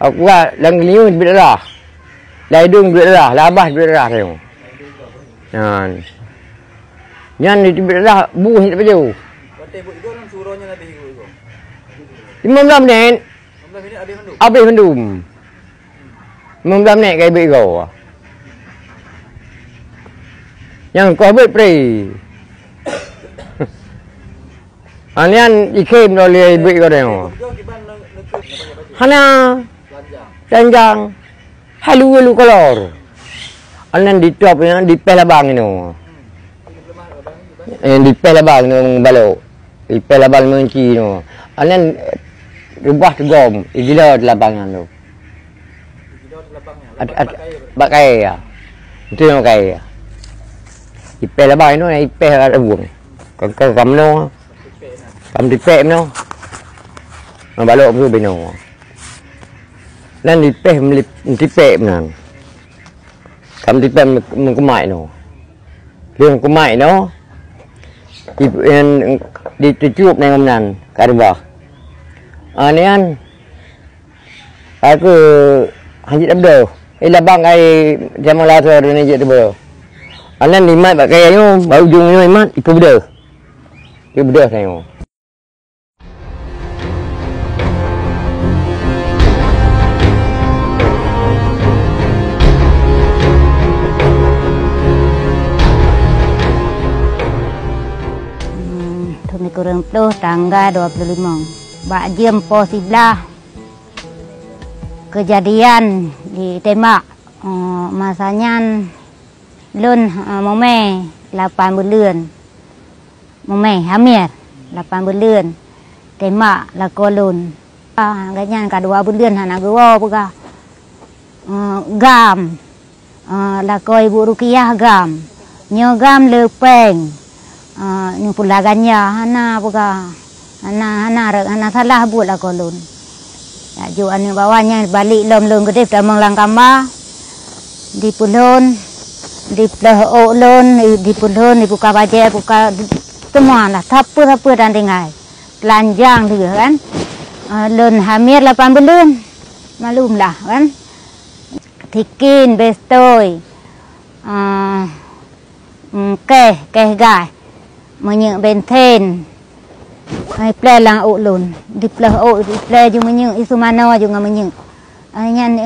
Aku lang liu duit darah. Lai hidung duit darah, labah duit darah tengok. Nyan duit darah buh tak baju. Kata ibu itu kan suruhnya habis itu. 15 minit. 15 minit habis mendung. Habis mendung. 15 minit kai ibu kau. Yang kau habis pre. Anian ikem oleh ibu kau tengok. Hana Lanjang halu kolor. Anan di top yang di pelabang ini. Di pelabang ni balok. Di pelabang menci ni. Anan rubah tegom, gila labangan tu. Bak kaya. Itu yang kaya. Di pelabang ni ipe ada buang. Kau kamno. Kam di pek no. Balok tu beno. Lan di peh di pek menang. Kam di pek mengkumai no. Dia kumai no. Di tujup nang menang karba. Anian aku hanjit abdo. Labang ai jamala tu ni je tu. Anan ni mat pakai ayo bau ujung ni mat ipu beda. Ipu beda saya. Kurang puluh tanggal 25 Bak jam po 11 kejadian ditembak masanya lun mome 8 bulan mome hamil 8 bulan tembak lako lun ganyan ka 2 bulan anak gua buka gam lako ibu Rukiah gam nyogam lepeng ni pulagannya hana buka hana salah buat lah kolon ya ju anu bawahnya balik lom gede damang langkamba di pulun di plah lon di pulun di buka baje buka semua lah tapu dan tinggal telanjang dia kan lon hamil 8 bulan malum lah kan tikin bestoy keh gai menyek benten ai ple lang ulun di ple di ple ju menyek isu mana ju ngamenyek nyan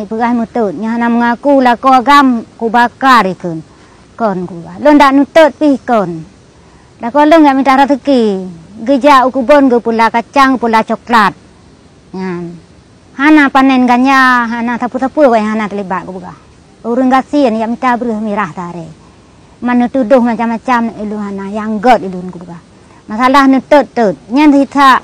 pegah mutut nya nam ngaku la ko agam ku bakar ikun kon ku lon dak nutut pi kon la ko lon minta rezeki geja ukubon ge pula kacang pula coklat nyan hana panen ganya hana tapu-tapu wai hana terlibat ku buka urang gasian ya minta beruh mirah tare mana tuduh macam-macam iluhana yang god ilun ku buka masalah nutut nyan hita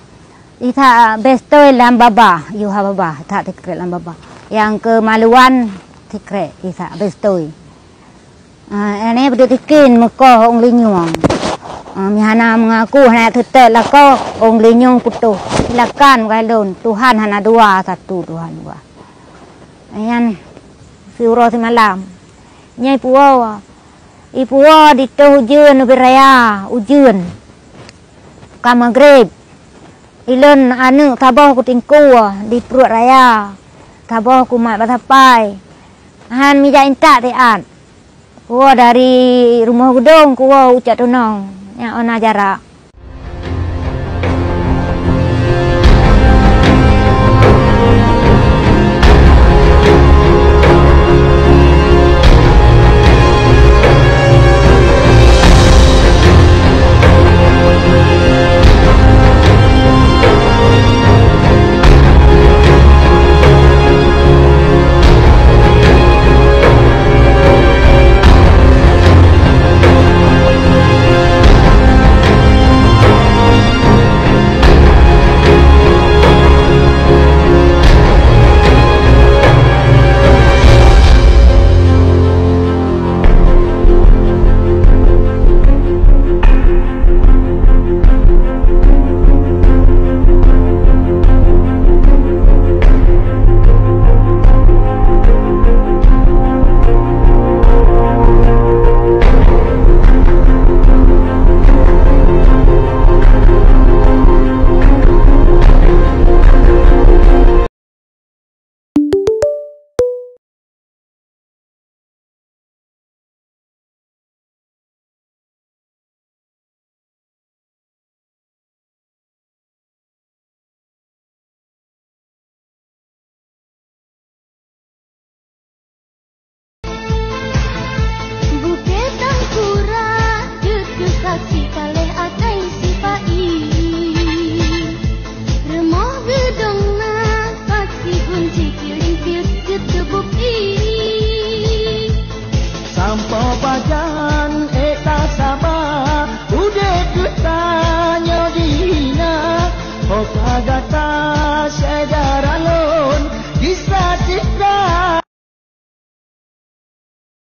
bestoi lam baba yuha baba tak tikret lam baba yang kemaluan tikret isa bestoi ini berdua tikin muka ong linyung mihana mengaku hana tutut lako ong linyung putuh silakan galon Tuhan hana dua satu Tuhan dua yan siuro si malam nyai puawa ipu di tu ujian beraya ujian kama grade ilon anu tabah ku tingku di perut raya tabah ku mat batapai han mi jain tak teat ku dari rumah gedung ku ucap tunong yang ona jarak